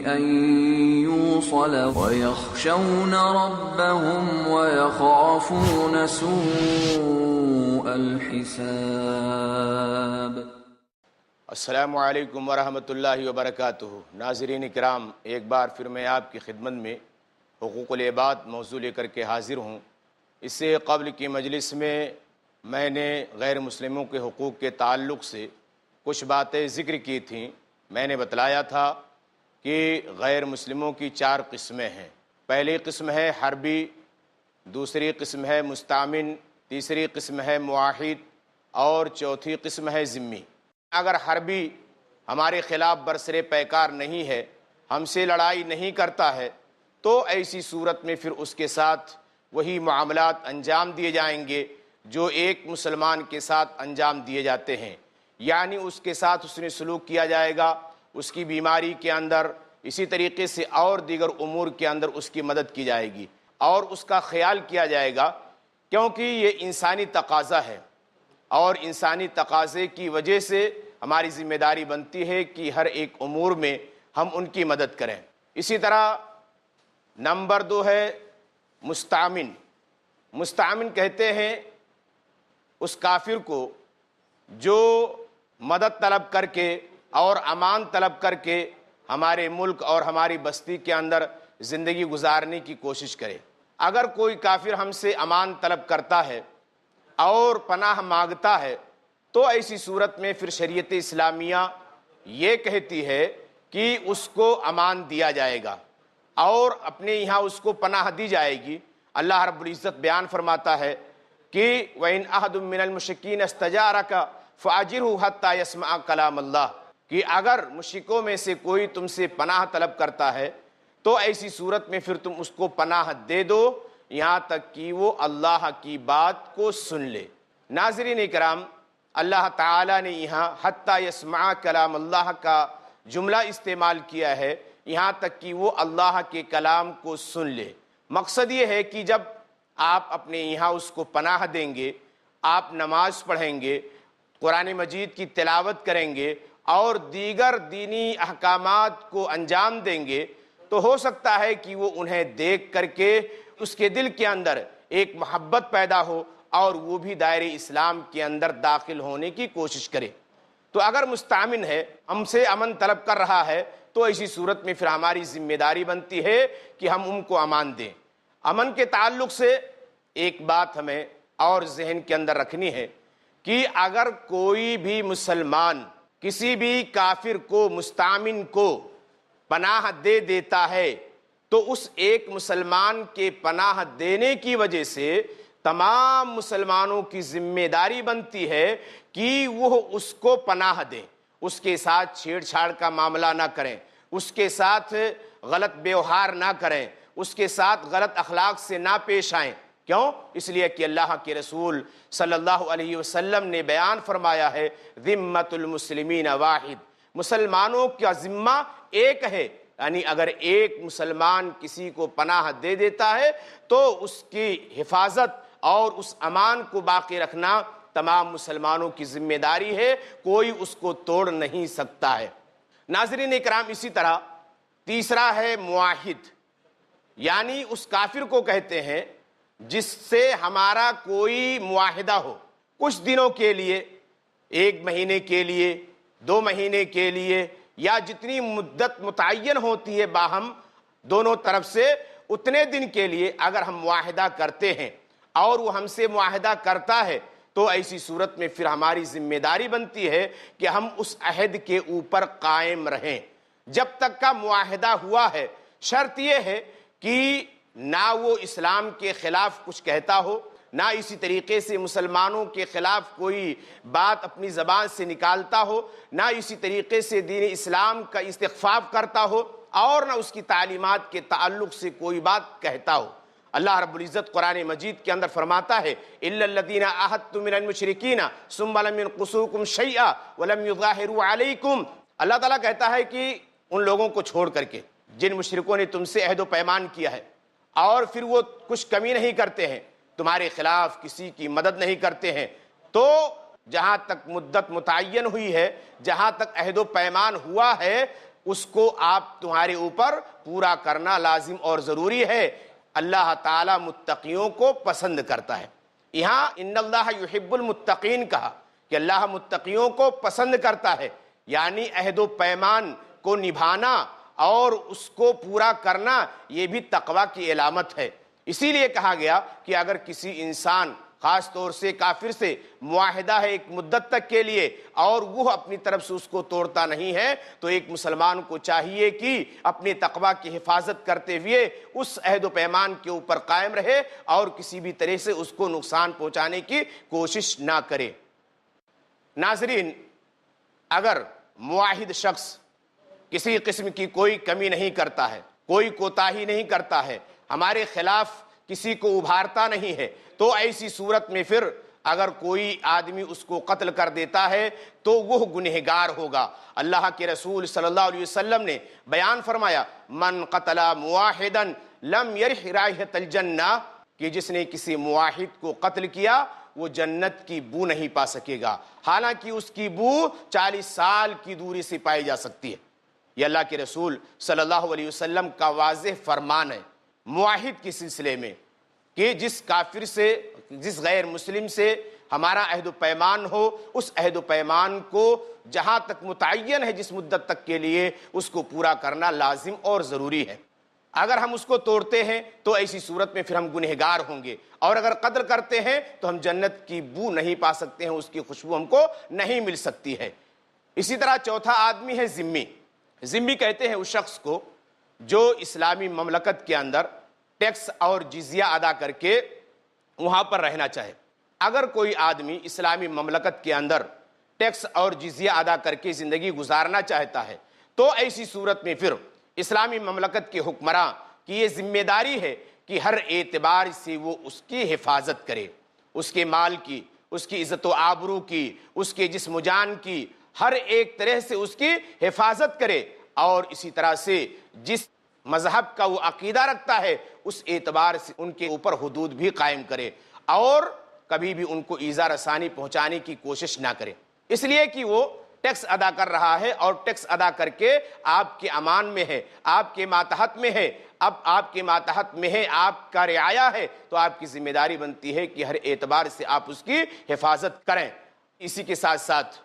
أن يوصل ويخشون ربهم ويخافون سوء الحساب۔ السلام علیکم ورحمۃ اللہ وبرکاتہ۔ ناظرین کرام، ایک بار پھر میں آپ کی خدمت میں حقوق العباد موضوع لے کر کے حاضر ہوں۔ اس سے قبل کی مجلس میں نے غیر مسلموں کے حقوق کے تعلق سے کچھ باتیں ذکر کی تھیں۔ میں نے بتلایا تھا کہ غیر مسلموں کی 4 قسمیں ہیں۔ پہلی قسم ہے حربی، دوسری قسم ہے مستامن، تیسری قسم ہے معاہد اور چوتھی قسم ہے ذمی۔ اگر حربی ہمارے خلاف برسر پیکار نہیں ہے، ہم سے لڑائی نہیں کرتا ہے، تو ایسی صورت میں پھر اس کے ساتھ وہی معاملات انجام دیے جائیں گے جو ایک مسلمان کے ساتھ انجام دیے جاتے ہیں، یعنی اس کے ساتھ حسن سلوک کیا جائے گا، اس کی بیماری کے اندر، اسی طریقے سے اور دیگر امور کے اندر اس کی مدد کی جائے گی اور اس کا خیال کیا جائے گا، کیونکہ یہ انسانی تقاضا ہے اور انسانی تقاضے کی وجہ سے ہماری ذمہ داری بنتی ہے کہ ہر ایک امور میں ہم ان کی مدد کریں۔ اسی طرح نمبر 2 ہے مستعمن۔ مستعمن کہتے ہیں اس کافر کو جو مدد طلب کر کے اور امان طلب کر کے ہمارے ملک اور ہماری بستی کے اندر زندگی گزارنے کی کوشش کرے۔ اگر کوئی کافر ہم سے امان طلب کرتا ہے اور پناہ مانگتا ہے تو ایسی صورت میں پھر شریعت اسلامیہ یہ کہتی ہے کہ اس کو امان دیا جائے گا اور اپنے یہاں اس کو پناہ دی جائے گی۔ اللہ رب العزت بیان فرماتا ہے کہ وَإِنْ أَحَدٌ مِّنَ الْمُشْرِكِينَ اسْتَجَارَكَ فَأَجِرْهُ حَتَّى يَسْمَعَ كَلَامَ اللَّهِ، کہ اگر مشرکوں میں سے کوئی تم سے پناہ طلب کرتا ہے تو ایسی صورت میں پھر تم اس کو پناہ دے دو یہاں تک کہ وہ اللہ کی بات کو سن لے۔ ناظرین کرام، اللہ تعالیٰ نے یہاں حتیٰ یسمع کلام اللہ کا جملہ استعمال کیا ہے، یہاں تک کہ وہ اللہ کے کلام کو سن لے۔ مقصد یہ ہے کہ جب آپ اپنے یہاں اس کو پناہ دیں گے، آپ نماز پڑھیں گے، قرآن مجید کی تلاوت کریں گے اور دیگر دینی احکامات کو انجام دیں گے، تو ہو سکتا ہے کہ وہ انہیں دیکھ کر کے اس کے دل کے اندر ایک محبت پیدا ہو اور وہ بھی دائرے اسلام کے اندر داخل ہونے کی کوشش کرے۔ تو اگر مستعمن ہے، ہم سے امن طلب کر رہا ہے، تو ایسی صورت میں پھر ہماری ذمہ داری بنتی ہے کہ ہم ان کو امان دیں۔ امن کے تعلق سے ایک بات ہمیں اور ذہن کے اندر رکھنی ہے کہ اگر کوئی بھی مسلمان کسی بھی کافر کو، مستعمن کو پناہ دے دیتا ہے تو اس ایک مسلمان کے پناہ دینے کی وجہ سے تمام مسلمانوں کی ذمہ داری بنتی ہے کہ وہ اس کو پناہ دیں، اس کے ساتھ چھیڑ چھاڑ کا معاملہ نہ کریں، اس کے ساتھ غلط بیوہار نہ کریں، اس کے ساتھ غلط اخلاق سے نہ پیش آئیں۔ کیوں؟ اس لیے کہ اللہ کے رسول صلی اللہ علیہ وسلم نے بیان فرمایا ہے ذمۃ المسلمین واحد، مسلمانوں کا ذمہ ایک ہے، یعنی اگر ایک مسلمان کسی کو پناہ دے دیتا ہے تو اس کی حفاظت اور اس امان کو باقی رکھنا تمام مسلمانوں کی ذمہ داری ہے، کوئی اس کو توڑ نہیں سکتا ہے۔ ناظرین اکرام، اسی طرح تیسرا ہے معاہد، یعنی اس کافر کو کہتے ہیں جس سے ہمارا کوئی معاہدہ ہو، کچھ دنوں کے لیے، 1 مہینے کے لیے، 2 مہینے کے لیے، یا جتنی مدت متعین ہوتی ہے باہم دونوں طرف سے، اتنے دن کے لیے اگر ہم معاہدہ کرتے ہیں اور وہ ہم سے معاہدہ کرتا ہے تو ایسی صورت میں پھر ہماری ذمہ داری بنتی ہے کہ ہم اس عہد کے اوپر قائم رہیں جب تک کا معاہدہ ہوا ہے۔ شرط یہ ہے کہ نہ وہ اسلام کے خلاف کچھ کہتا ہو، نہ اسی طریقے سے مسلمانوں کے خلاف کوئی بات اپنی زبان سے نکالتا ہو، نہ اسی طریقے سے دین اسلام کا استخفاف کرتا ہو، اور نہ اس کی تعلیمات کے تعلق سے کوئی بات کہتا ہو۔ اللہ رب العزت قرآن مجید کے اندر فرماتا ہے إِلَّا الَّذِينَ عَاهَدتُّم مِّنَ الْمُشْرِكِينَ ثُمَّ لَمْ يَنقُصُوكُمْ شَيْئًا وَلَمْ يُظَاهِرُوا عَلَيْكُمْ، اللہ تعالیٰ کہتا ہے کہ ان لوگوں کو چھوڑ کر کے جن مشرکوں نے تم سے عہد و پیمان کیا ہے اور پھر وہ کچھ کمی نہیں کرتے ہیں، تمہارے خلاف کسی کی مدد نہیں کرتے ہیں، تو جہاں تک مدت متعین ہوئی ہے، جہاں تک عہد و پیمان ہوا ہے، اس کو آپ تمہارے اوپر پورا کرنا لازم اور ضروری ہے۔ اللہ تعالیٰ متقیوں کو پسند کرتا ہے۔ یہاں ان اللہ یحب المتقین کہا کہ اللہ متقیوں کو پسند کرتا ہے، یعنی عہد و پیمان کو نبھانا اور اس کو پورا کرنا یہ بھی تقوی کی علامت ہے۔ اسی لیے کہا گیا کہ اگر کسی انسان خاص طور سے کافر سے معاہدہ ہے ایک مدت تک کے لیے اور وہ اپنی طرف سے اس کو توڑتا نہیں ہے، تو ایک مسلمان کو چاہیے کہ اپنے تقوی کی حفاظت کرتے ہوئے اس عہد و پیمان کے اوپر قائم رہے اور کسی بھی طرح سے اس کو نقصان پہنچانے کی کوشش نہ کرے۔ ناظرین، اگر معاہد شخص کسی قسم کی کوئی کمی نہیں کرتا ہے، کوئی کوتاہی نہیں کرتا ہے، ہمارے خلاف کسی کو ابھارتا نہیں ہے، تو ایسی صورت میں پھر اگر کوئی آدمی اس کو قتل کر دیتا ہے تو وہ گنہگار ہوگا۔ اللہ کے رسول صلی اللہ علیہ وسلم نے بیان فرمایا، من قتل معاہدا لم یرح رائحۃ الجنہ، کہ جس نے کسی معاہد کو قتل کیا وہ جنت کی بو نہیں پا سکے گا، حالانکہ اس کی بو 40 سال کی دوری سے پائی جا سکتی ہے۔ یہ اللہ کے رسول صلی اللہ علیہ وسلم کا واضح فرمان ہے معاہد کے سلسلے میں، کہ جس کافر سے، جس غیر مسلم سے ہمارا عہد و پیمان ہو، اس عہد و پیمان کو جہاں تک متعین ہے جس مدت تک کے لیے اس کو پورا کرنا لازم اور ضروری ہے۔ اگر ہم اس کو توڑتے ہیں تو ایسی صورت میں پھر ہم گنہگار ہوں گے، اور اگر قدر کرتے ہیں تو ہم جنت کی بو نہیں پا سکتے ہیں، اس کی خوشبو ہم کو نہیں مل سکتی ہے۔ اسی طرح چوتھا آدمی ہے ذمی۔ ذمی کہتے ہیں اس شخص کو جو اسلامی مملکت کے اندر ٹیکس اور جزیہ ادا کر کے وہاں پر رہنا چاہے۔ اگر کوئی آدمی اسلامی مملکت کے اندر ٹیکس اور جزیہ ادا کر کے زندگی گزارنا چاہتا ہے تو ایسی صورت میں پھر اسلامی مملکت کے حکمراں کی یہ ذمہ داری ہے کہ ہر اعتبار سے وہ اس کی حفاظت کرے، اس کے مال کی، اس کی عزت و آبرو کی، اس کے جسم و جان کی، ہر ایک طرح سے اس کی حفاظت کرے، اور اسی طرح سے جس مذہب کا وہ عقیدہ رکھتا ہے اس اعتبار سے ان کے اوپر حدود بھی قائم کرے، اور کبھی بھی ان کو ایذا رسانی پہنچانے کی کوشش نہ کرے، اس لیے کہ وہ ٹیکس ادا کر رہا ہے اور ٹیکس ادا کر کے آپ کے امان میں ہے، آپ کے ماتحت میں ہے۔ اب آپ کے ماتحت میں ہے، آپ کا رعایا ہے، تو آپ کی ذمہ داری بنتی ہے کہ ہر اعتبار سے آپ اس کی حفاظت کریں۔ اسی کے ساتھ ساتھ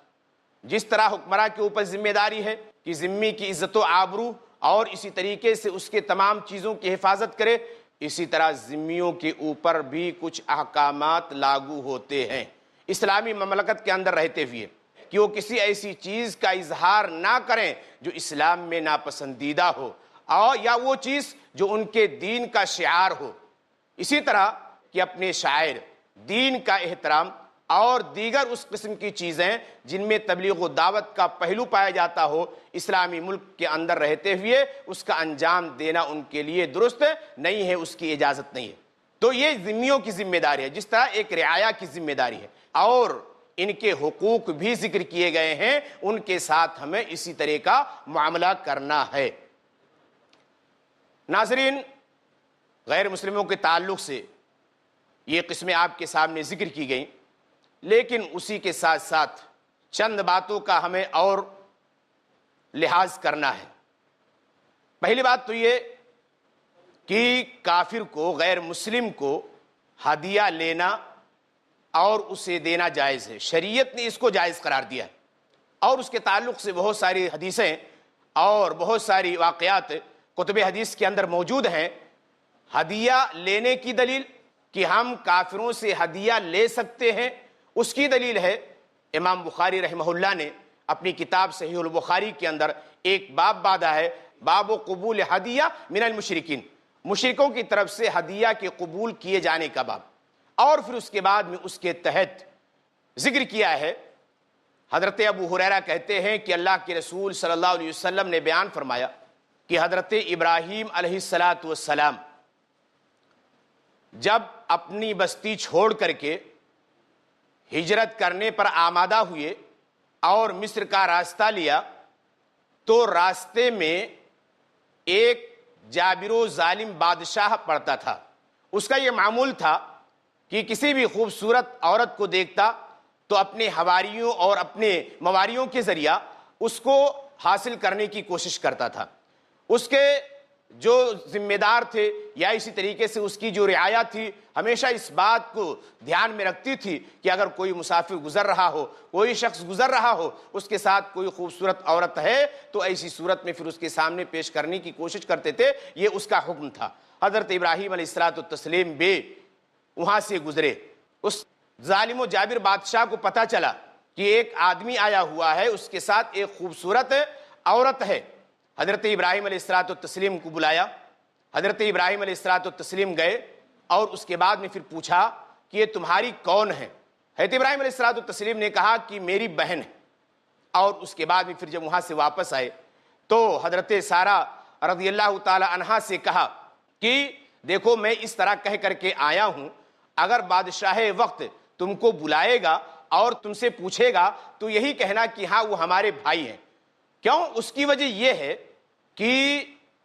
جس طرح حکمراں کے اوپر ذمہ داری ہے کہ ذمی کی عزت و آبرو اور اسی طریقے سے اس کے تمام چیزوں کی حفاظت کرے، اسی طرح ذمیوں کے اوپر بھی کچھ احکامات لاگو ہوتے ہیں اسلامی مملکت کے اندر رہتے ہوئے، کہ وہ کسی ایسی چیز کا اظہار نہ کریں جو اسلام میں ناپسندیدہ ہو، اور یا وہ چیز جو ان کے دین کا شعار ہو۔ اسی طرح کہ اپنے شاعر، دین کا احترام اور دیگر اس قسم کی چیزیں جن میں تبلیغ و دعوت کا پہلو پایا جاتا ہو، اسلامی ملک کے اندر رہتے ہوئے اس کا انجام دینا ان کے لیے درست نہیں ہے، اس کی اجازت نہیں ہے۔ تو یہ ذمیوں کی ذمہ داری ہے، جس طرح ایک رعایا کی ذمہ داری ہے، اور ان کے حقوق بھی ذکر کیے گئے ہیں، ان کے ساتھ ہمیں اسی طرح کا معاملہ کرنا ہے۔ ناظرین، غیر مسلموں کے تعلق سے یہ قسمیں آپ کے سامنے ذکر کی گئیں، لیکن اسی کے ساتھ ساتھ چند باتوں کا ہمیں اور لحاظ کرنا ہے۔ پہلی بات تو یہ کہ کافر کو، غیر مسلم کو ہدیہ لینا اور اسے دینا جائز ہے، شریعت نے اس کو جائز قرار دیا ہے، اور اس کے تعلق سے بہت ساری حدیثیں اور بہت ساری واقعات کتب حدیث کے اندر موجود ہیں۔ ہدیہ لینے کی دلیل کہ ہم کافروں سے ہدیہ لے سکتے ہیں، اس کی دلیل ہے امام بخاری رحمہ اللہ نے اپنی کتاب صحیح البخاری کے اندر ایک باب باندھا ہے، باب قبول ہدیہ من المشرکین، مشرکوں کی طرف سے ہدیہ کے قبول کیے جانے کا باب، اور پھر اس کے بعد میں اس کے تحت ذکر کیا ہے۔ حضرت ابو ہریرہ کہتے ہیں کہ اللہ کے رسول صلی اللہ علیہ وسلم نے بیان فرمایا کہ حضرت ابراہیم علیہ السلام جب اپنی بستی چھوڑ کر کے ہجرت کرنے پر آمادہ ہوئے اور مصر کا راستہ لیا، تو راستے میں ایک جابر و ظالم بادشاہ پڑتا تھا۔ اس کا یہ معمول تھا کہ کسی بھی خوبصورت عورت کو دیکھتا تو اپنے حواریوں اور اپنے مواریوں کے ذریعہ اس کو حاصل کرنے کی کوشش کرتا تھا۔ اس کے جو ذمہ دار تھے یا اسی طریقے سے اس کی جو رعایا تھی ہمیشہ اس بات کو دھیان میں رکھتی تھی کہ اگر کوئی مسافر گزر رہا ہو، کوئی شخص گزر رہا ہو، اس کے ساتھ کوئی خوبصورت عورت ہے تو ایسی صورت میں پھر اس کے سامنے پیش کرنے کی کوشش کرتے تھے، یہ اس کا حکم تھا۔ حضرت ابراہیم علیہ السلام بھی وہاں سے گزرے، اس ظالم و جابر بادشاہ کو پتہ چلا کہ ایک آدمی آیا ہوا ہے، اس کے ساتھ ایک خوبصورت عورت ہے۔ حضرت ابراہیم علیہ السلام کو بلایا، حضرت ابراہیم علیہ السلام گئے اور اس کے بعد میں پھر پوچھا کہ یہ تمہاری کون ہے؟ حضرت ابراہیم علیہ السلام نے کہا کہ میری بہن ہے۔ اور اس کے بعد میں پھر جب وہاں سے واپس آئے تو حضرت سارہ رضی اللہ تعالی عنہا سے کہا کہ دیکھو میں اس طرح کہہ کر کے آیا ہوں، اگر بادشاہ وقت تم کو بلائے گا اور تم سے پوچھے گا تو یہی کہنا کہ ہاں وہ ہمارے بھائی ہیں۔ کیوں؟ اس کی وجہ یہ ہے کہ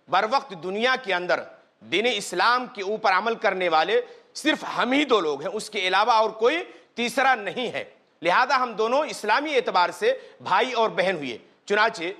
بر وقت دنیا کے اندر دین اسلام کے اوپر عمل کرنے والے صرف ہم ہی دو لوگ ہیں، اس کے علاوہ اور کوئی تیسرا نہیں ہے، لہذا ہم دونوں اسلامی اعتبار سے بھائی اور بہن ہوئے۔ چنانچہ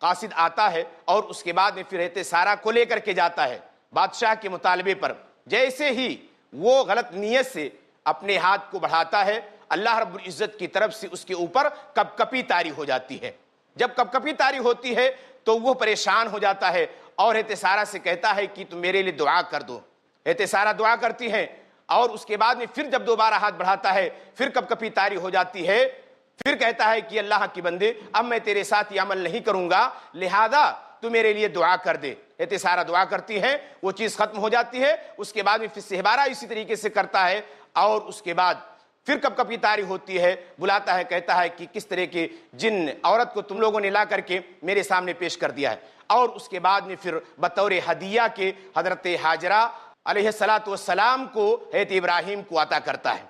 قاصد آتا ہے اور اس کے بعد میں پھر حضرت سارہ کو لے کر کے جاتا ہے بادشاہ کے مطالبے پر۔ جیسے ہی وہ غلط نیت سے اپنے ہاتھ کو بڑھاتا ہے، اللہ رب العزت کی طرف سے اس کے اوپر کپکپی طاری ہو جاتی ہے۔ جب کپکپی طاری ہوتی ہے تو وہ پریشان ہو جاتا ہے اور حضرت سارہ سے کہتا ہے کہ تم میرے لیے دعا کر دو۔ حضرت سارہ دعا کرتی ہیں اور اس کے بعد میں پھر جب دوبارہ ہاتھ بڑھاتا ہے پھر کپکپی طاری ہو جاتی ہے، پھر کہتا ہے کہ اللہ کی بندے اب میں تیرے ساتھ یہ عمل نہیں کروں گا، لہذا تو میرے لیے دعا کر دے۔ حضرت سارہ دعا کرتی ہے، وہ چیز ختم ہو جاتی ہے۔ اس کے بعد میں پھر سہبارہ اسی طریقے سے کرتا ہے اور اس کے بعد پھر کپکپی طاری ہوتی ہے، بلاتا ہے، کہتا ہے کہ کس طرح کی جن عورت کو تم لوگوں نے لا کر کے میرے سامنے پیش کر دیا ہے۔ اور اس کے بعد میں پھر بطور ہدیہ کے حضرت حاجرہ علیہ السلام کو حضرت ابراہیم کو عطا کرتا ہے۔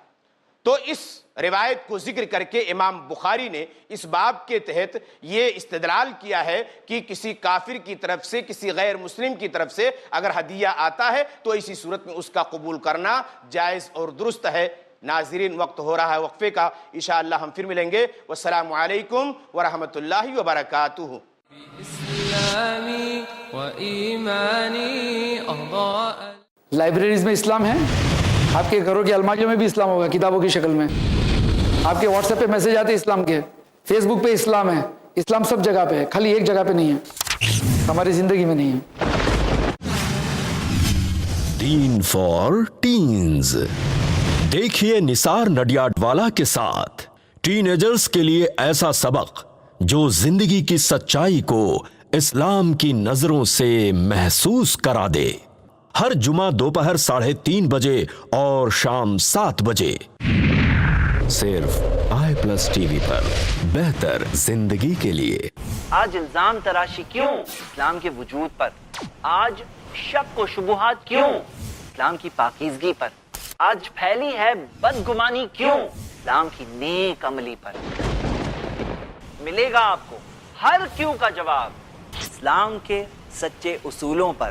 تو اس روایت کو ذکر کر کے امام بخاری نے اس باب کے تحت یہ استدلال کیا ہے کہ کسی کافر کی طرف سے، کسی غیر مسلم کی طرف سے اگر ہدیہ آتا ہے تو اسی صورت میں اس کا قبول کرنا جائز اور درست ہے۔ ناظرین، وقت ہو رہا ہے وقفے کا، انشاءاللہ ہم پھر ملیں گے۔ والسلام علیکم ورحمۃ اللہ وبرکاتہ۔ إسلامي وإيماني أضاء لائبریریز میں اسلام ہے، آپ کے گھروں کی الماریوں میں بھی اسلام ہوگا کتابوں کی شکل میں، آپ کے واٹس ایپ پہ میسج آتے اسلام کے، فیس بک پہ اسلام ہے، اسلام سب جگہ پہ ہے، خالی ایک جگہ پہ نہیں ہے، ہماری زندگی میں نہیں ہے۔ دین فار ٹینز، دیکھیے نثار نڈیاڈوالا کے ساتھ ٹین ایجرز کے لیے ایسا سبق جو زندگی کی سچائی کو اسلام کی نظروں سے محسوس کرا دے۔ ہر جمعہ دوپہر 3:30 بجے اور شام 7 بجے صرف i+TV پر، بہتر زندگی کے لیے۔ آج الزام تراشی کیوں اسلام کے وجود پر؟ آج شک و شبہات کیوں اسلام کی پاکیزگی پر؟ آج پھیلی ہے بدگمانی کیوں اسلام کی نیک عملی پر؟ ملے گا آپ کو ہر کیوں کا جواب اسلام کے سچے اصولوں پر۔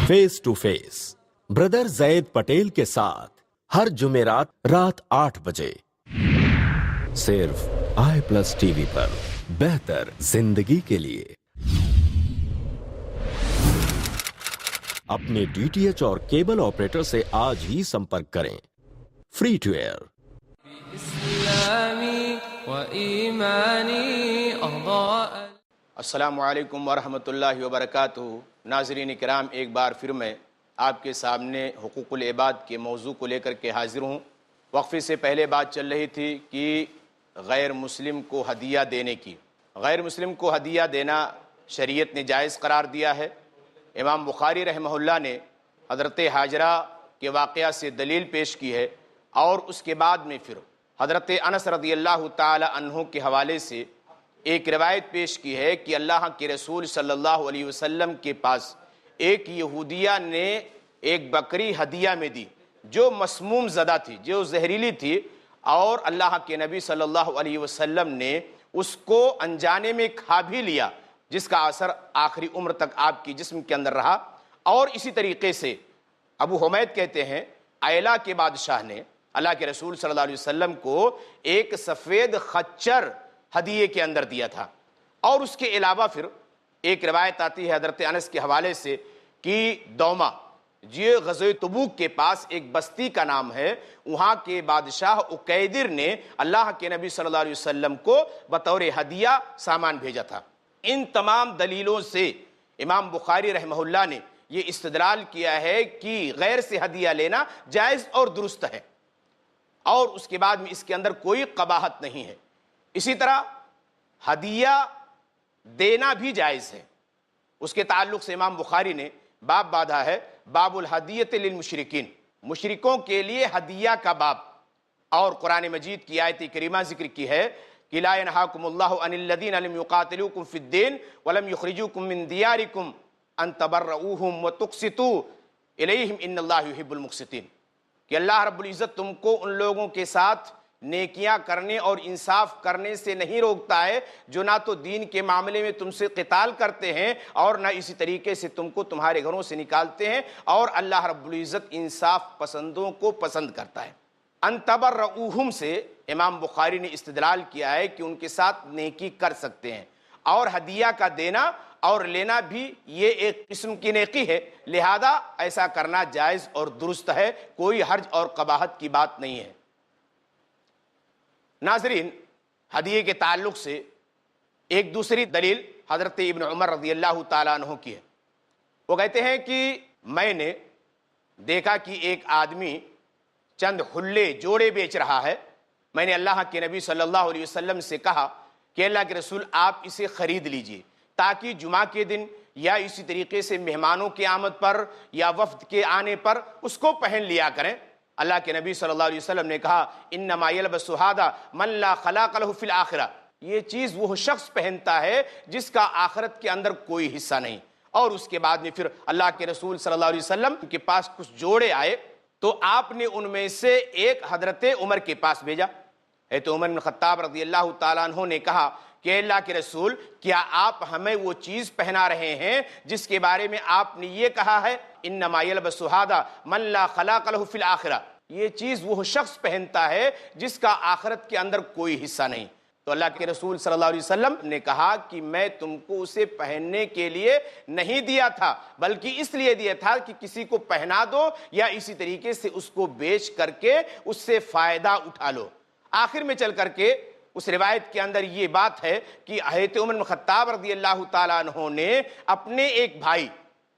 فیس ٹو فیس بردر زید پٹیل کے ساتھ ہر جمعرات رات 8 بجے صرف i+TV پر، بہتر زندگی کے لیے۔ اپنے DTH اور کیبل آپریٹر سے آج ہی سمپرک کریں۔ Free to air. إسلامي وإيماني أضاء السلام علیکم ورحمۃ اللہ وبرکاتہ۔ ناظرین کرام، ایک بار پھر میں آپ کے سامنے حقوق العباد کے موضوع کو لے کر کے حاضر ہوں۔ وقفے سے پہلے بات چل رہی تھی کہ غیر مسلم کو ہدیہ دینے کی۔ غیر مسلم کو ہدیہ دینا شریعت نے جائز قرار دیا ہے۔ امام بخاری رحمہ اللہ نے حضرت حاجرہ کے واقعہ سے دلیل پیش کی ہے اور اس کے بعد میں پھر حضرت انس رضی اللہ تعالی عنہ کے حوالے سے ایک روایت پیش کی ہے کہ اللہ کے رسول صلی اللہ علیہ وسلم کے پاس ایک یہودیہ نے ایک بکری ہدیہ میں دی جو مسموم زدہ تھی، جو زہریلی تھی، اور اللہ کے نبی صلی اللہ علیہ وسلم نے اس کو انجانے میں کھا بھی لیا، جس کا اثر آخری عمر تک آپ کی جسم کے اندر رہا۔ اور اسی طریقے سے ابو حمید کہتے ہیں ایلا کے بادشاہ نے اللہ کے رسول صلی اللہ علیہ وسلم کو ایک سفید خچر ہدیے کے اندر دیا تھا۔ اور اس کے علاوہ پھر ایک روایت آتی ہے حضرت انس کے حوالے سے کہ دوما یہ غزوہ تبوک کے پاس ایک بستی کا نام ہے، وہاں کے بادشاہ اکیدر نے اللہ کے نبی صلی اللہ علیہ وسلم کو بطور ہدیہ سامان بھیجا تھا۔ ان تمام دلیلوں سے امام بخاری رحمہ اللہ نے یہ استدلال کیا ہے کہ غیر سے ہدیہ لینا جائز اور درست ہے، اور اس کے بعد میں اس کے اندر کوئی قباحت نہیں ہے۔ اسی طرح ہدیہ دینا بھی جائز ہے۔ اس کے تعلق سے امام بخاری نے باب باندھا ہے، باب الہدیۃ للمشرکین، مشرکوں کے لیے ہدیہ کا باب، اور قرآن مجید کی آیت کریمہ ذکر کی ہے کہ لا ینہاکم اللہ عن الذین لم یقاتلوکم فی الدین ولم یخرجوکم من دیارکم ان تبرؤوہم وتقسطوا الیہم ان اللہ یحب المقسطین، کہ اللہ رب العزت تم کو ان لوگوں کے ساتھ نیکیاں کرنے اور انصاف کرنے سے نہیں روکتا ہے جو نہ تو دین کے معاملے میں تم سے قتال کرتے ہیں اور نہ اسی طریقے سے تم کو تمہارے گھروں سے نکالتے ہیں، اور اللہ رب العزت انصاف پسندوں کو پسند کرتا ہے۔ ان تبرؤوہم سے امام بخاری نے استدلال کیا ہے کہ ان کے ساتھ نیکی کر سکتے ہیں، اور ہدیہ کا دینا اور لینا بھی یہ ایک قسم کی نیکی ہے، لہذا ایسا کرنا جائز اور درست ہے، کوئی حرج اور قباحت کی بات نہیں ہے۔ ناظرین، ہدیے کے تعلق سے ایک دوسری دلیل حضرت ابن عمر رضی اللہ تعالیٰ عنہ کی ہے۔ وہ کہتے ہیں کہ میں نے دیکھا کہ ایک آدمی چند حلے جوڑے بیچ رہا ہے، میں نے اللہ کے نبی صلی اللہ علیہ وسلم سے کہا کہ اللہ کے رسول آپ اسے خرید لیجئے تاکہ جمعہ کے دن یا اسی طریقے سے مہمانوں کی آمد پر یا وفد کے آنے پر اس کو پہن لیا کریں۔ اللہ کے نبی صلی اللہ علیہ وسلم نے کہا انما یلبس ھذا من لا خلاق له فی الآخرہ، یہ چیز وہ شخص پہنتا ہے جس کا آخرت کے اندر کوئی حصہ نہیں۔ اور اس کے بعد میں پھر اللہ کے رسول صلی اللہ علیہ وسلم کے پاس کچھ جوڑے آئے تو آپ نے ان میں سے ایک حضرت عمر کے پاس بھیجا۔ حضرت عمر بن خطاب رضی اللہ تعالیٰ عنہ نے کہا کہ اللہ کے رسول کیا آپ ہمیں وہ چیز پہنا رہے ہیں جس کے بارے میں آپ نے یہ کہا ہے انما یلبس ھذا من لا خلاق له فی الآخرہ، یہ چیز وہ شخص پہنتا ہے جس کا آخرت کے اندر کوئی حصہ نہیں۔ تو اللہ کے رسول صلی اللہ علیہ وسلم نے کہا کہ میں تم کو اسے پہننے کے لیے نہیں دیا تھا، بلکہ اس لیے دیا تھا کہ کسی کو پہنا دو یا اسی طریقے سے اس کو بیچ کر کے اس سے فائدہ اٹھا لو۔ آخر میں چل کر کے اس روایت کے اندر یہ بات ہے کہ حضرت عمر بن خطاب رضی اللہ تعالیٰ عنہ نے اپنے ایک بھائی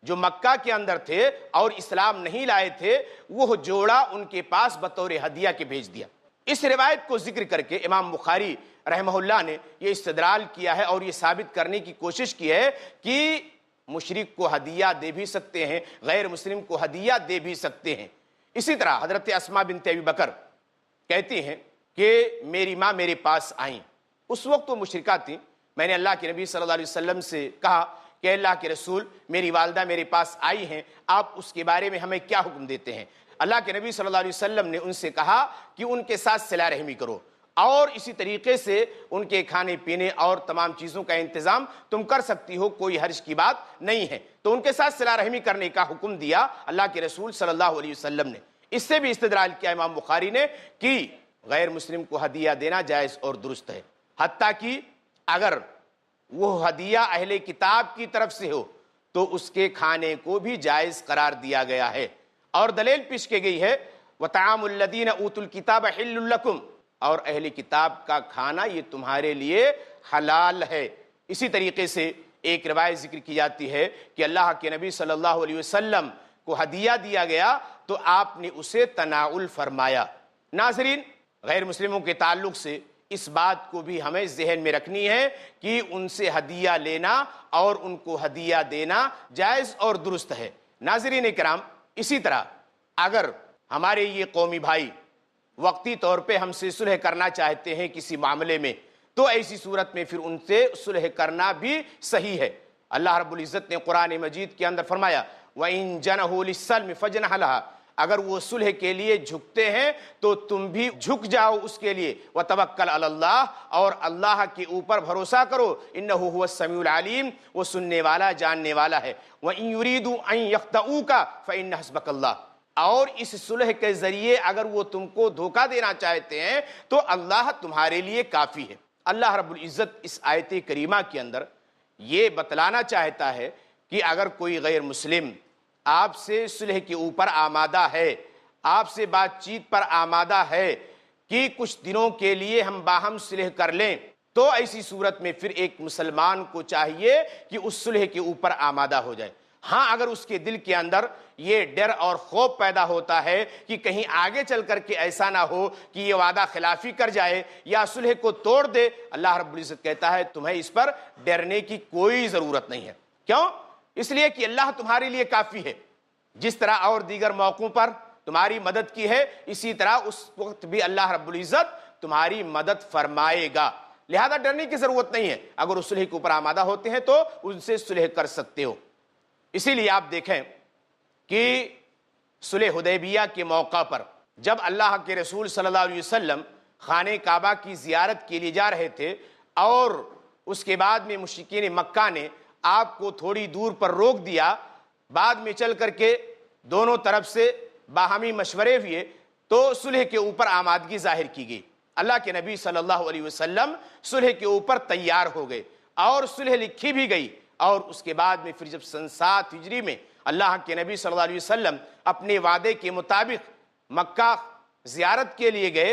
جو مکہ کے اندر تھے اور اسلام نہیں لائے تھے، وہ جوڑا ان کے پاس بطور ہدیہ کے بھیج دیا۔ اس روایت کو ذکر کر کے امام بخاری رحمہ اللہ نے یہ استدلال کیا ہے اور یہ ثابت کرنے کی کوشش کی ہے کہ مشرک کو ہدیہ دے بھی سکتے ہیں، غیر مسلم کو ہدیہ دے بھی سکتے ہیں۔ اسی طرح حضرت اسماء بنت ابی بکر کہتی ہیں کہ میری ماں میرے پاس آئیں، اس وقت وہ مشرکہ تھیں، میں نے اللہ کے نبی صلی اللہ علیہ وسلم سے کہا کہ اللہ کے رسول میری والدہ میرے پاس آئی ہیں، آپ اس کے بارے میں ہمیں کیا حکم دیتے ہیں؟ اللہ کے نبی صلی اللہ علیہ وسلم نے ان سے کہا کہ ان کے ساتھ صلہ رحمی کرو اور اسی طریقے سے ان کے کھانے پینے اور تمام چیزوں کا انتظام تم کر سکتی ہو، کوئی حرج کی بات نہیں ہے۔ تو ان کے ساتھ صلہ رحمی کرنے کا حکم دیا اللہ کے رسول صلی اللہ علیہ وسلم نے۔ اس سے بھی استدلال کیا امام بخاری نے کہ غیر مسلم کو ہدیہ دینا جائز اور درست ہے، حتیٰ کہ اگر وہ ہدیہ اہل کتاب کی طرف سے ہو تو اس کے کھانے کو بھی جائز قرار دیا گیا ہے۔ اور دلیل پیش کی گئی ہے وَطَعَامُ الَّذِينَ أُوتُوا الْكِتَابَ حِلٌّ لَكُمْ، اور اہل کتاب کا کھانا یہ تمہارے لیے حلال ہے۔ اسی طریقے سے ایک روایت ذکر کی جاتی ہے کہ اللہ کے نبی صلی اللہ علیہ وسلم کو ہدیہ دیا گیا تو آپ نے اسے تناول فرمایا۔ ناظرین، غیر مسلموں کے تعلق سے اس بات کو بھی ہمیں ذہن میں رکھنی ہے کہ ان سے ہدیہ لینا اور ان کو ہدیہ دینا جائز اور درست ہے۔ ناظرین کرام، اسی طرح اگر ہمارے یہ قومی بھائی وقتی طور پہ ہم سے صلح کرنا چاہتے ہیں کسی معاملے میں، تو ایسی صورت میں پھر ان سے صلح کرنا بھی صحیح ہے۔ اللہ رب العزت نے قرآن مجید کے اندر فرمایا وَإِن جَنَحُوا لِلسَّلْمِ فَاجْنَحْ لَهَا، اگر وہ صلح کے لیے جھکتے ہیں تو تم بھی جھک جاؤ اس کے لیے، وَتَوَكَّلْ عَلَى اللَّهِ، اور اللہ کے اوپر بھروسہ کرو، إِنَّهُ هُوَ السَّمِيعُ الْعَلِيمُ، وہ سننے والا جاننے والا ہے۔ وَإِن يُرِيدُوا أَن يَخْدَعُوكَ فَإِنَّ حَسْبَكَ اللَّهُ، اور اس صلح کے ذریعے اگر وہ تم کو دھوکہ دینا چاہتے ہیں تو اللہ تمہارے لیے کافی ہے۔ اللہ رب العزت اس آیت کریمہ کے اندر یہ بتلانا چاہتا ہے کہ اگر کوئی غیر مسلم آپ سے صلح کے اوپر آمادہ ہے، آپ سے بات چیت پر آمادہ ہے کہ کچھ دنوں کے لیے ہم باہم صلح کر لیں، تو ایسی صورت میں پھر ایک مسلمان کو چاہیے کہ اس صلح کے اوپر آمادہ ہو جائے۔ ہاں اگر اس کے دل کے اندر یہ ڈر اور خوف پیدا ہوتا ہے کہ کہیں آگے چل کر کے ایسا نہ ہو کہ یہ وعدہ خلافی کر جائے یا صلح کو توڑ دے، اللہ رب العزت کہتا ہے تمہیں اس پر ڈرنے کی کوئی ضرورت نہیں ہے۔ کیوں؟ اس لیے کہ اللہ تمہارے لیے کافی ہے۔ جس طرح اور دیگر موقعوں پر تمہاری مدد کی ہے، اسی طرح اس وقت بھی اللہ رب العزت تمہاری مدد فرمائے گا، لہذا ڈرنے کی ضرورت نہیں ہے۔ اگر اس صلح کے اوپر آمادہ ہوتے ہیں تو ان سے صلح کر سکتے ہو۔ اسی لیے آپ دیکھیں کہ صلح حدیبیہ کے موقع پر جب اللہ کے رسول صلی اللہ علیہ وسلم خانہ کعبہ کی زیارت کے لیے جا رہے تھے اور اس کے بعد میں مشرکین مکہ نے آپ کو تھوڑی دور پر روک دیا، بعد میں چل کر کے دونوں طرف سے باہمی مشورے ہوئے تو صلح کے اوپر آمادگی ظاہر کی گئی۔ اللہ کے نبی صلی اللہ علیہ وسلم صلح کے اوپر تیار ہو گئے اور صلح لکھی بھی گئی، اور اس کے بعد میں پھر جب سن 7 ہجری میں اللہ کے نبی صلی اللہ علیہ وسلم اپنے وعدے کے مطابق مکہ زیارت کے لیے گئے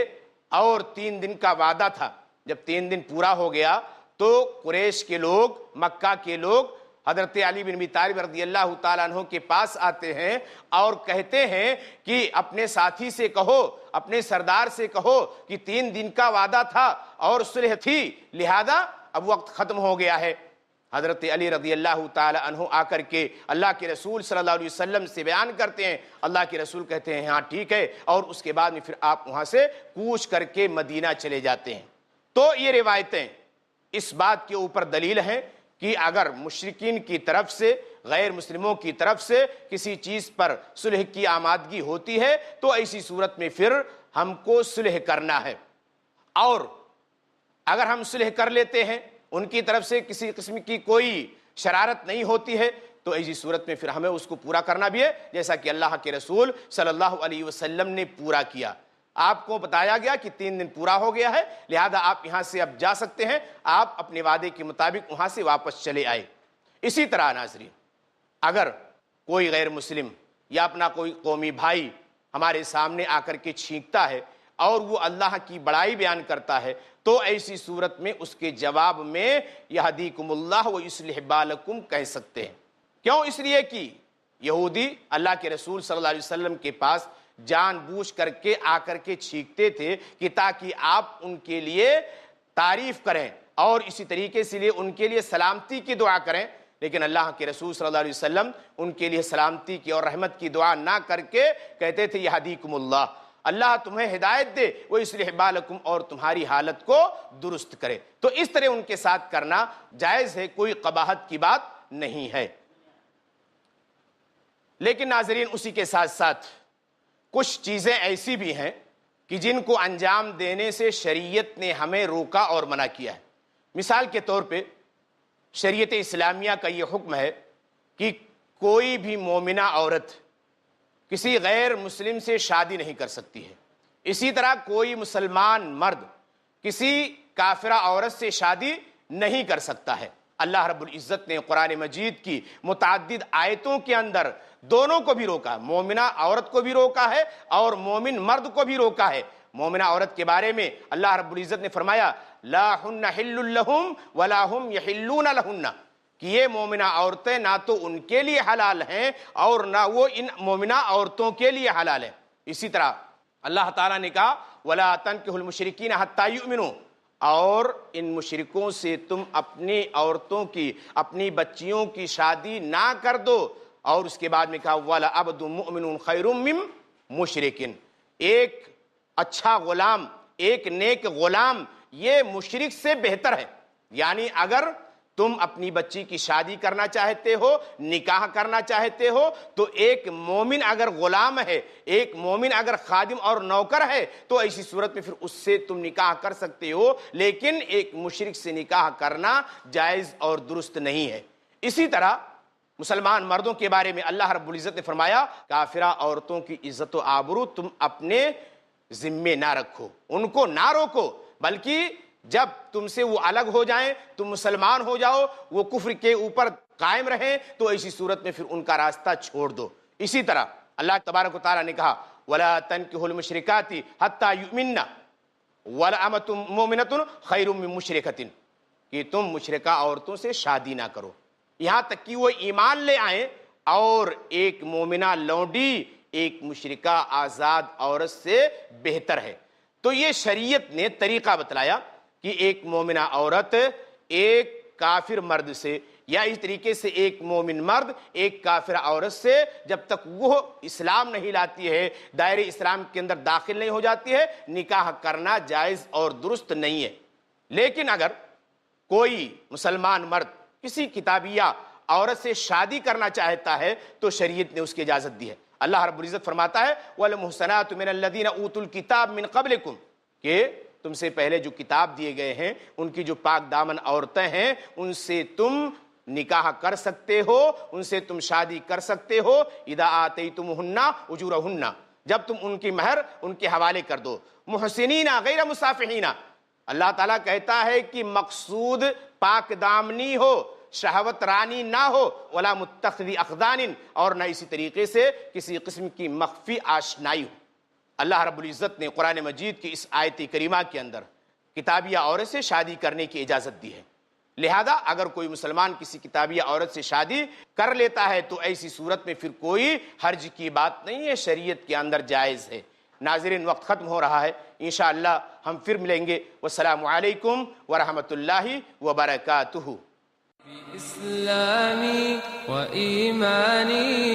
اور 3 دن کا وعدہ تھا، جب 3 دن پورا ہو گیا تو قریش کے لوگ، مکہ کے لوگ حضرت علی بن ابی طالب رضی اللہ تعالیٰ عنہ کے پاس آتے ہیں اور کہتے ہیں کہ اپنے ساتھی سے کہو، اپنے سردار سے کہو کہ 3 دن کا وعدہ تھا اور صلح تھی، لہذا اب وقت ختم ہو گیا ہے۔ حضرت علی رضی اللہ تعالیٰ عنہ آ کر کے اللہ کے رسول صلی اللہ علیہ وسلم سے بیان کرتے ہیں، اللہ کے رسول کہتے ہیں ہاں ٹھیک ہے، اور اس کے بعد میں پھر آپ وہاں سے کوچ کر کے مدینہ چلے جاتے ہیں۔ تو یہ روایتیں اس بات کے اوپر دلیل ہیں کہ اگر مشرکین کی طرف سے، غیر مسلموں کی طرف سے کسی چیز پر صلح کی آمادگی ہوتی ہے تو ایسی صورت میں پھر ہم کو صلح کرنا ہے، اور اگر ہم صلح کر لیتے ہیں، ان کی طرف سے کسی قسم کی کوئی شرارت نہیں ہوتی ہے، تو ایسی صورت میں پھر ہمیں اس کو پورا کرنا بھی ہے، جیسا کہ اللہ کے رسول صلی اللہ علیہ وسلم نے پورا کیا۔ آپ کو بتایا گیا کہ 3 دن پورا ہو گیا ہے، لہذا آپ یہاں سے اب جا سکتے ہیں، آپ اپنے وعدے کے مطابق وہاں سے واپس چلے آئے۔ اسی طرح ناظرین، اگر کوئی غیر مسلم یا اپنا کوئی قومی بھائی ہمارے سامنے آ کر کے چھینکتا ہے اور وہ اللہ کی بڑائی بیان کرتا ہے تو ایسی صورت میں اس کے جواب میں یہدیکم اللہ و یصلح بالکم کہہ سکتے ہیں۔ کیوں؟ اس لیے کہ یہودی اللہ کے رسول صلی اللہ علیہ وسلم کے پاس جان بوجھ کر کے آ کر کے چھینکتے تھے کہ تاکہ آپ ان کے لیے تعریف کریں اور اسی طریقے سے لیے ان کے لیے سلامتی کی دعا کریں، لیکن اللہ کے رسول صلی اللہ علیہ وسلم ان کے لیے سلامتی کی اور رحمت کی دعا نہ کر کے کہتے تھے یہدیکم اللہ، اللہ تمہیں ہدایت دے، وہ یصلح بالکم، اور تمہاری حالت کو درست کرے۔ تو اس طرح ان کے ساتھ کرنا جائز ہے، کوئی قباحت کی بات نہیں ہے۔ لیکن ناظرین، اسی کے ساتھ ساتھ کچھ چیزیں ایسی بھی ہیں کہ جن کو انجام دینے سے شریعت نے ہمیں روکا اور منع کیا ہے۔ مثال کے طور پہ شریعت اسلامیہ کا یہ حکم ہے کہ کوئی بھی مومنہ عورت کسی غیر مسلم سے شادی نہیں کر سکتی ہے، اسی طرح کوئی مسلمان مرد کسی کافرہ عورت سے شادی نہیں کر سکتا ہے۔ اللہ رب العزت نے قرآن مجید کی متعدد آیتوں کے اندر دونوں کو بھی روکا، مومنہ عورت کو بھی روکا ہے اور مومن مرد کو بھی روکا ہے۔ مومنہ عورت کے بارے میں اللہ رب العزت نے فرمایا لا ہن حل لہم ولا ہم یحلون لہن، کہ یہ مومنہ عورتیں نہ تو ان کے لیے حلال ہیں اور نہ وہ ان مومنہ عورتوں کے لیے حلال ہیں۔ اسی طرح اللہ تعالیٰ نے کہا وَلَا تَنكِحُوا الْمُشْرِكِينَ حَتَّى يُؤْمِنُوا، اور ان مشرکوں سے تم اپنی عورتوں کی، اپنی بچیوں کی شادی نہ کر دو، اور اس کے بعد میں کہا وَلَعَبْدٌ مُؤْمِنٌ خَيْرٌ مِّن مُشْرِكٍ، ایک اچھا غلام، ایک نیک غلام یہ مشرک سے بہتر ہے۔ یعنی اگر تم اپنی بچی کی شادی کرنا چاہتے ہو، نکاح کرنا چاہتے ہو، تو ایک مومن اگر غلام ہے، ایک مومن اگر خادم اور نوکر ہے تو ایسی صورت میں پھر اس سے تم نکاح کر سکتے ہو، لیکن ایک مشرک سے نکاح کرنا جائز اور درست نہیں ہے۔ اسی طرح مسلمان مردوں کے بارے میں اللہ رب العزت نے فرمایا کافرہ عورتوں کی عزت و آبرو تم اپنے ذمے نہ رکھو، ان کو نہ روکو، بلکہ جب تم سے وہ الگ ہو جائیں، تم مسلمان ہو جاؤ، وہ کفر کے اوپر قائم رہیں، تو ایسی صورت میں پھر ان کا راستہ چھوڑ دو۔ اسی طرح اللہ تبارک و تعالیٰ نے کہا وَلَا تَنْكِحُوا الْمُشْرِكَاتِ حَتَّى يُؤْمِنَّ وَلَأَمَةٌ مُؤْمِنَةٌ خَيْرٌ مِّن مُشْرِكَةٍ، کہ تم مشرکہ عورتوں سے شادی نہ کرو یہاں تک کہ وہ ایمان لے آئیں، اور ایک مومنہ لونڈی ایک مشرکہ آزاد عورت سے بہتر ہے۔ تو یہ شریعت نے طریقہ بتلایا کہ ایک مومنہ عورت ایک کافر مرد سے، یا اس طریقے سے ایک مومن مرد ایک کافر عورت سے جب تک وہ اسلام نہیں لاتی ہے، دائرہ اسلام کے اندر داخل نہیں ہو جاتی ہے، نکاح کرنا جائز اور درست نہیں ہے۔ لیکن اگر کوئی مسلمان مرد کسی کتابیہ عورت سے شادی کرنا چاہتا ہے تو شریعت نے اس کی اجازت دی ہے۔ اللہ رب العزت فرماتا ہے وَالْمُحْصَنَاتُ مِنَ الَّذِينَ أُوتُوا الْكِتَابَ مِنْ قَبْلِكُمْ، کہ تم سے پہلے جو کتاب دیے گئے ہیں ان کی جو پاک دامن عورتیں ہیں ان سے تم نکاح کر سکتے ہو، ان سے تم شادی کر سکتے ہو، اذا آتیتموہن اجورہن، جب تم ان کی مہر ان کے حوالے کر دو، محسنین غیر مصافحین۔ اللہ تعالیٰ کہتا ہے کہ مقصود پاک دامنی ہو، شہوت رانی نہ ہو، ولا متخذی اخدان، اور نہ اسی طریقے سے کسی قسم کی مخفی آشنائی ہو۔ اللہ رب العزت نے قرآن مجید کی اس آیت کریمہ کے اندر کتابیہ عورت سے شادی کرنے کی اجازت دی ہے، لہذا اگر کوئی مسلمان کسی کتابیہ عورت سے شادی کر لیتا ہے تو ایسی صورت میں پھر کوئی حرج کی بات نہیں ہے، شریعت کے اندر جائز ہے۔ ناظرین، وقت ختم ہو رہا ہے، انشاءاللہ ہم پھر ملیں گے۔ والسلام علیکم ورحمۃ اللہ وبرکاتہ۔ إسلامي وإيماني